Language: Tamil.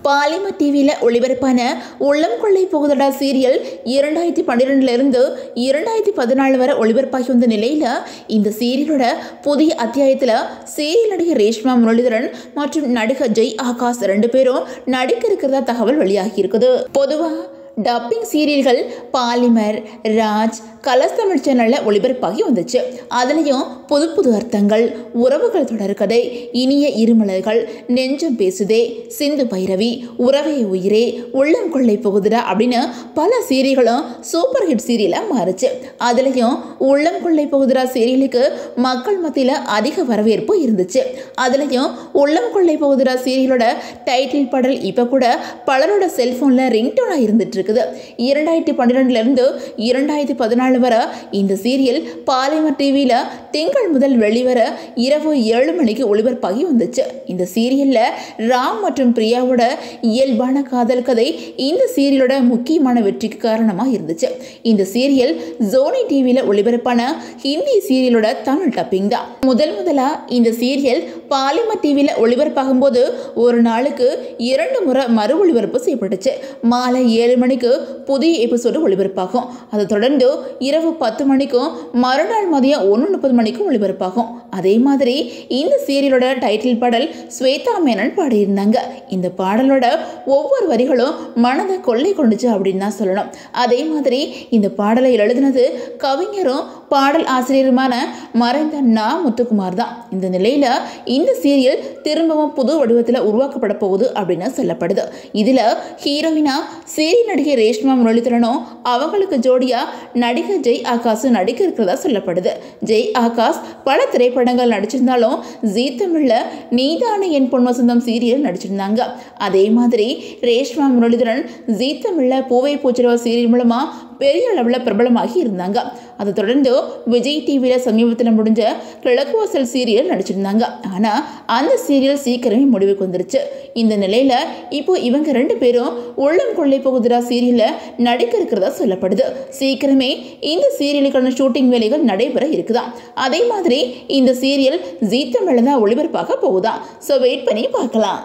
பாலிமர் டிவியில் ஒளிபரப்பான உள்ளம் கொள்ளை போகுதடா சீரியல் 2012 2014 வரை ஒளிபரப்பாகி வந்த நிலையில் இந்த சீரியலோட புதிய அத்தியாயத்தில் சீரியல் நடிகர் ரேஷ்மா முரளிதரன் மற்றும் நடிகர் ஜெய் ஆகாஷ் 2 பேரும் நடிக்க இருக்கிறதா தகவல் வெளியாகி இருக்குது. பொதுவாக டப்பிங் சீரியல்கள் பாலிமர், ராஜ், கலர்ஸ் தமிழ் சேனலில் ஒளிபரப்பாகி வந்துச்சு. அதுலேயும் புது புது அர்த்தங்கள், உறவுகள் தொடர்கதை, இனிய இருமலர்கள், நெஞ்சம் பேசுதே, சிந்து பைரவி, உறவே உயிரே, உள்ளம் கொள்ளை போகுதுடா அப்படின்னு பல சீரியல்களும் சூப்பர் ஹிட் சீரியலாக மாறுச்சு. அதுலேயும் உள்ளம் கொள்ளை போகுதுடா சீரியலுக்கு மக்கள் மத்தியில் அதிக வரவேற்பு இருந்துச்சு. அதுலேயும் உள்ளம் கொள்ளை போகுதுடா சீரியலோட டைட்டில் பாடல் இப்போ கூட பலரோட செல்ஃபோனில் ரிங்டோனாக இருந்துட்டு இருக்குது. 2012 2014 வரை இந்த சீரியல் பாலிமர் டிவியில் திங்கள் முதல் வெளிவர இரவு 7 மணிக்கு ஒளிபரப்பாகி வந்துச்சு. இந்த சீரியலில் ராம் மற்றும் பிரியாவோட இயல்பான காதல் கதை இந்த சீரியலோட முக்கியமான வெற்றிக்கு காரணமாக இருந்துச்சு. இந்த சீரியல் ஜோனி டிவியில் ஒளிபரப்பான ஹிந்தி சீரியலோட தமிழ் டப்பிங் தான். முதலாக இந்த சீரியல் பாலிமர் டிவியில் ஒளிபரப்பாகும் போது ஒரு நாளுக்கு 2 முறை மறு ஒளிபரப்பு செய்யப்பட்டுச்சு. மாலை 7 மணிக்கு புதிய எபிசோடு ஒளிபரப்பாகும். அதை தொடர்ந்து இரவு 10 மணிக்கும் மறுநாள் மதியம் 1:30 மணிக்கும் ஒளிபரப்பாகும். அதே மாதிரி இந்த சீரியலோட டைட்டில் பாடல் ஸ்வேதா மேனன் பாடியிருந்தாங்க. இந்த பாடலோட ஒவ்வொரு வரிகளும் மனதை கொள்ளை கொண்டுச்சு அப்படின்னு தான் சொல்லணும். அதே மாதிரி இந்த பாடலை எழுதினது கவிஞரும் பாடல் ஆசிரியருமான மறைந்த நா. முத்துக்குமார் தான். இந்த நிலையில் இந்த சீரியல் திரும்பவும் புது வடிவத்தில் உருவாக்கப்பட போகுது அப்படின்னு சொல்லப்படுது. இதில் ஹீரோயினா சீரியல் நடிகை ரேஷ்மா முரளிதரனும் அவங்களுக்கு ஜோடியா நடிகர் ஜெய் ஆகாஷ் நடிக்க இருக்கிறதா சொல்லப்படுது. ஜெய் ஆகாஷ் பல திரைப்படங்கள் நடிச்சிருந்தாலும் ஜீ தமிழ்ல நீதானே என் பொன் வசந்தம் சீரியல் நடிச்சிருந்தாங்க. அதே மாதிரி ரேஷ்மா முரளிதரன் ஜீ தமிழ்ல பூவை பூச்சிரவ சீரியல் மூலமா பெரிய அளவில் பிரபலமாகி இருந்தாங்க. அதை தொடர்ந்து விஜய் டிவியில் சமீபத்தில் முடிஞ்ச கிழக்கு வாசல் சீரியல் நடிச்சிருந்தாங்க. ஆனால் அந்த சீரியல் சீக்கிரமே முடிவுக்கு வந்துருச்சு. இந்த நிலையில் இப்போ இவங்க 2 பேரும் உள்ளம் கொள்ளை போகுதுடா சீரியலில் நடிக்க இருக்கிறதா சொல்லப்படுது. சீக்கிரமே இந்த சீரியலுக்கான ஷூட்டிங் வேலைகள் நடைபெற இருக்குதான். அதே மாதிரி இந்த சீரியல் ஜீ தமிழ்ல தான் ஒளிபரப்பாக போகுதான். ஸோ வெயிட் பண்ணி பார்க்கலாம்.